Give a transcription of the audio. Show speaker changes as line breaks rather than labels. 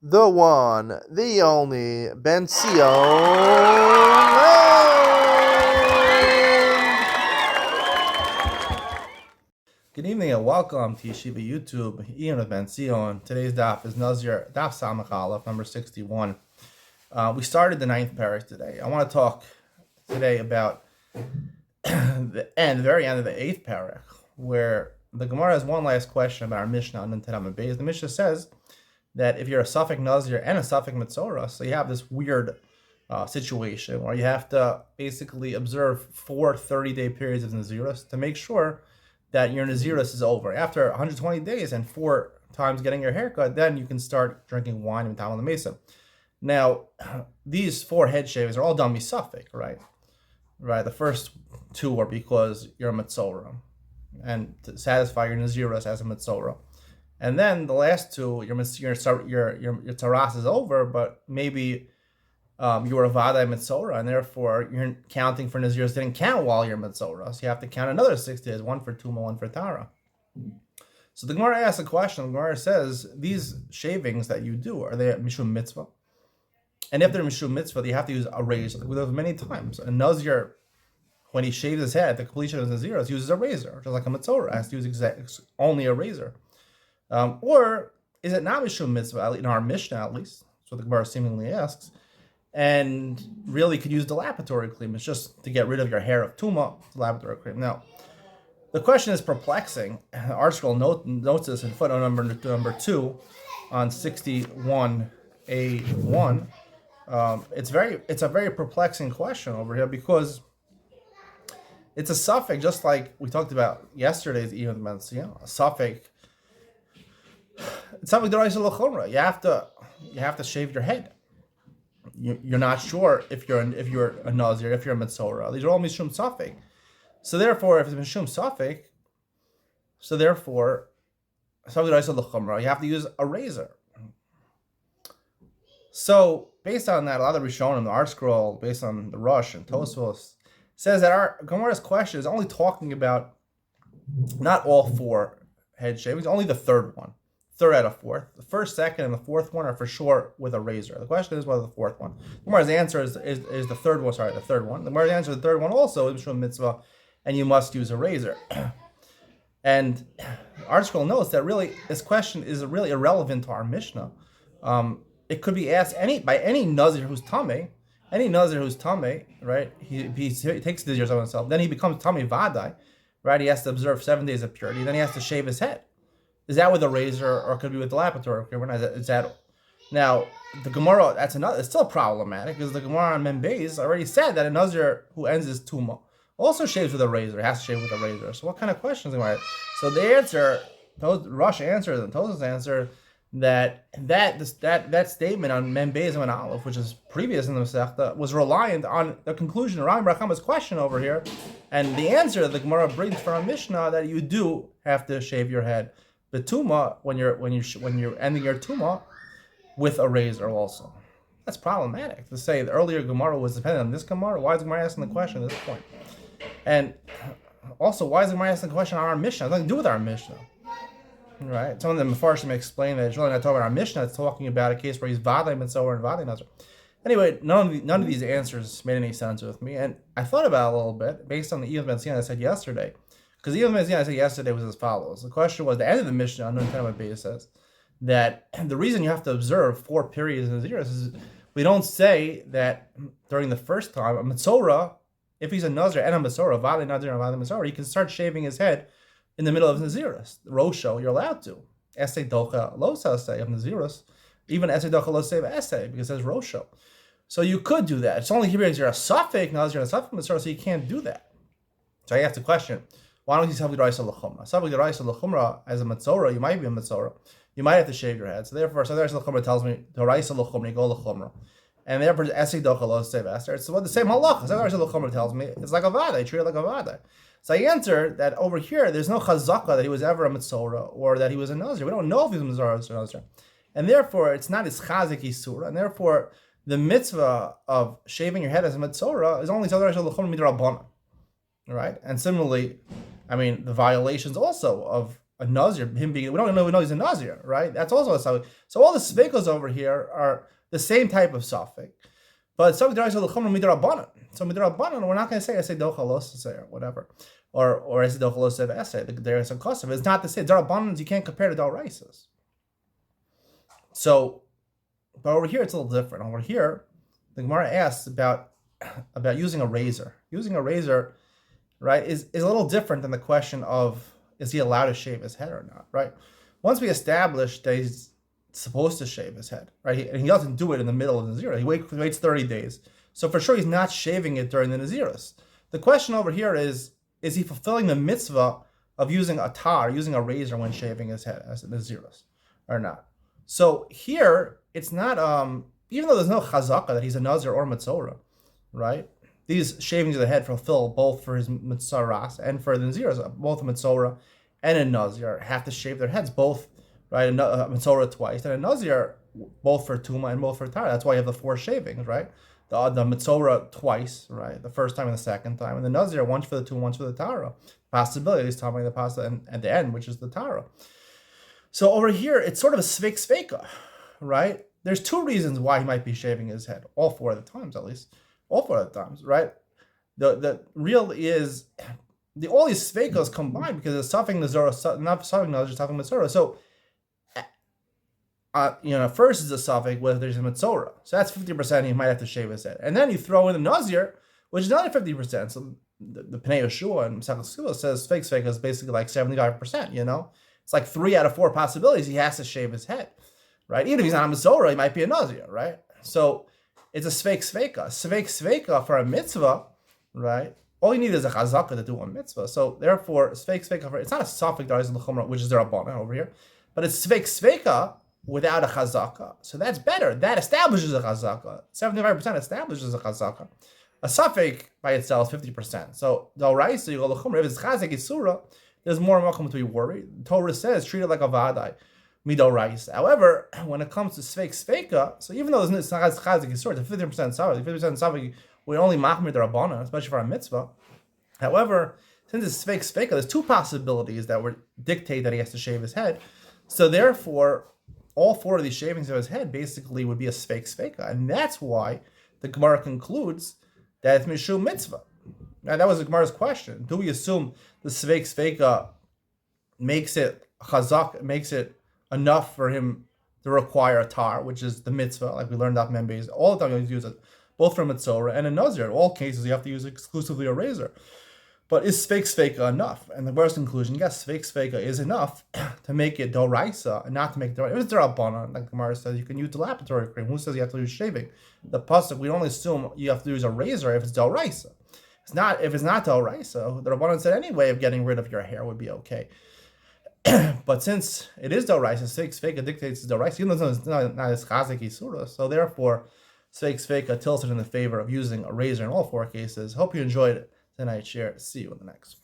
the one, the only Benzion. Good evening and welcome to Yeshiva YouTube. Iyun with Benzion. Today's daf is Nazir, daf Samach Aleph, number 61. We started the 9th parak today. I want to talk today about the very end of the 8th parak, where the Gemara has one last question about our Mishnah on Tedam Beis. The Mishnah says that if you're a Safek Nazir and a Safek Mitzorah, so you have this weird situation where you have to basically observe 4 30-day periods of Nazirus to make sure that your Nazirus is over. After 120 days and 4 times getting your haircut, then you can start drinking wine and Tamal Mesa. Now, these 4 head shaves are all done by Safek, right? Right. The first 2 are because you're a Mitzorah and to satisfy your Nazirus as a Mitzorah. And then the last 2, your taras is over, but maybe you were a Vadai Mitzorah, and therefore you're counting for Nazirus didn't count while you're Mitzorah. So you have to count another 6 days, 1 for Tuma, 1 for Tara. So the Gemara asks a question. The Gemara says, these shavings that you do, are they Mishum Mitzvah? And if they're Mishum Mitzvah, you have to use a razor. Like we do many times. A Nazir, when he shaves his head, the completion of his Nazirus, uses a razor, just like a Mitzorah has to use only a razor. Or is it not Mishum Mitzvah, in our Mishnah at least? That's what the Gemara seemingly asks. And really could use dilapidatory cream. It's just to get rid of your hair of Tuma, dilapidatory cream. Now, the question is perplexing. Our scroll notes this in footnote number 2 on 61A1. It's a very perplexing question over here because it's a suffix, just like we talked about yesterday's Iyun Benzion, a suffix. It's something that you have to shave your head. You're not sure if you're a Nazir, if you're a Mitzorah. These are all Mishum Safek. So therefore, if it's Mishum Safek, you have to use a razor. So based on that, a lot of Rishonim, the art scroll, based on the Rush and Tosfos, says that our Gemara's question is only talking about not all 4 head shavings, only the 3rd one. 3rd out of 4th. The 1st, 2nd, and the 4th one are for sure with a razor. The question is whether the 4th one. The Gemara's answer is the 3rd one. Sorry, the 3rd one. The Gemara's answer is the 3rd one also is Mishum Mitzvah, and you must use a razor. And our scroll notes that really this question is really irrelevant to our Mishnah. It could be asked by any Nazir who's Tameh. Any Nazir who's Tameh, right? He takes the Nazir on himself. Then he becomes Tameh Vadai, right? He has to observe 7 days of purity. Then he has to shave his head. Is that with a razor, or could it be with the dilapidatory? Okay, is that now the Gemara? That's another. It's still problematic because the Gemara on Membeis already said that a Nazir who ends his Tuma also shaves with a razor. He has to shave with a razor. So what kind of questions am I? So the answer, Rush answers and Tosas answer that statement on Membeis and Aleph, which is previous in the Masechta, was reliant on the conclusion of Rami Rachama's question over here, and the answer that the Gemara brings from Mishnah that you do have to shave your head. The Tuma, when you're ending your Tuma, with a razor also. That's problematic to say the earlier Gemara was dependent on this Gemara. Why is the Gemara asking the question at this point? And also, why is the Gemara asking the question on our Mishnah? It has nothing to do with our Mishnah, right? Some of them Mefarshim explain that it's really not talking about our Mishnah. It's talking about a case where he's Vadai Mitzorah and Vadai Nazir. Anyway, none of these answers made any sense with me, and I thought about it a little bit based on the Iyun Benzion I said yesterday. Because the Iyun Benzion I said yesterday was as follows. The question was, the end of the Mishnah, on Tedam Beis says, that the reason you have to observe 4 periods in Nazirus is we don't say that during the first time, a Mitzorah, if he's a Nazir and a Mitzorah, Vadai Nazir and Vadai Mitzorah, he can start shaving his head in the middle of Nazirus. Rosho, you're allowed to. Esei Docha Lo Sasei of Nazirus. Even Esei Docha Lo Seiv Esei, because it says Rosho. So you could do that. It's only here because you're a Safek Nazir and a Safek Mitzorah, so you can't do that. So I asked the question, why don't you say Savli Raisa L'chumra? Savli Raisa L'chumra, as a Mitzorah, you might be a Mitzorah. You might have to shave your head. So therefore, Savli Raisa L'chumra tells me, Raisa L'chumra, go L'chumra. And therefore, Esei Docha Lo Seiv Esei. It's the same halacha. Savli Raisa L'chumra tells me, it's like a Vadai, treat it like a Vadai. So I answer that over here, there's no chazaka that he was ever a Mitzorah or that he was a Nazir. We don't know if he was a Mitzorah or a Nazir. And therefore, it's not his chazik Yisura. And therefore, the mitzvah of shaving your head as a Mitzorah is only Savli Raisa L'chumra midrabanan. Right? And similarly, I mean, the violations also of a Nazir, him being, we don't know he's a Nazir, right? That's also a suffix. So all the svekos over here are the same type of suffix. But some deraisa l'chumra midrabanan. So midrabanan, we're not going to say dochalos or whatever, or I say dochalos essay. There is a custom. It's not to say derabanan. You can't compare to deraisas. So, but over here it's a little different. Over here, the Gemara asks about using a razor. Using a razor, right, is a little different than the question of is he allowed to shave his head or not, right? Once we establish that he's supposed to shave his head, right? And he doesn't do it in the middle of the Nazirah. He waits 30 days. So for sure he's not shaving it during the Nazirahs. The question over here is he fulfilling the mitzvah of using a tar, using a razor when shaving his head as a Nazirahs or not? So here, it's not, even though there's no chazaka that he's a Nazir or Mitzorah, right? These shavings of the head fulfill both for his Mitzaras and for the Naziras. Both a Mitzorah and a Nazir have to shave their heads, both, right? A Mitzorah twice, and a Nazir both for Tuma and both for Tara. That's why you have the 4 shavings, right? The Mitzorah twice, right? The first time and the second time. And the Nazir, once for the Tuma, once for the Tara. Possibility, he's talking about the pasta and at the end, which is the Tara. So over here, it's sort of a sveka, right? There's 2 reasons why he might be shaving his head, all 4 of the times at least. All 4 of the times, right? The real is all these svekos combined because it's suffering Nazorah, not suffering Nazir, suffering Mitzorah. So, first is a suffix whether there's a Mitzorah. So that's 50%. He might have to shave his head, and then you throw in the Nazir, which is another 50%. So the Pnei Yeshua and Masechet Sula says fake sveka is basically like 75%. It's like 3 out of 4 possibilities he has to shave his head, right? Even if he's not a Mitzorah, he might be a Nazir, right? So it's a sveka. Sveka for a mitzvah, right? All you need is a chazaka to do a mitzvah. So therefore, sveka it's not a suffix deraisa l'chumra, which is the rabbanan over here, but it's sveka without a chazaka. So that's better. That establishes a chazaka. 75% establishes a chazaka. A suffix by itself is 50%. So the deraisa you go l'chumra. If it's chazak isura, there's more makom to be worried. The Torah says treat it like a vadai. Midoraisa. However, when it comes to sveka, so even though it's not chazik yisur, it's a 50% savik. 50% savik, we only machmir the rabbanan, especially for a mitzvah. However, since it's sveka, there's 2 possibilities that would dictate that he has to shave his head. So therefore, all 4 of these shavings of his head basically would be a sveka, and that's why the Gemara concludes that it's mishum mitzvah. Now that was the Gemara's question. Do we assume the sveka makes it chazak, makes it enough for him to require a tar, which is the mitzvah, like we learned off Membez. All the time you have to use it, both for Mitzorah and a Nazir. In all cases, you have to use exclusively a razor. But is sveka enough? And the Gemara's conclusion, yes, sveka is enough to make it doraisa and not to make it doraisa. If it's derabbanan, like the Gemara says, you can use the lapidary cream. Who says you have to use shaving? The pasuk, we only assume you have to use a razor if it's doraisa. If it's not doraisa, the Rabbanan said any way of getting rid of your hair would be okay. But since it is doraisa, sveka dictates doraisa, even though it's not as chazik isura, so therefore sveka tilts it in the favor of using a razor in all 4 cases. Hope you enjoyed tonight's share. See you in the next.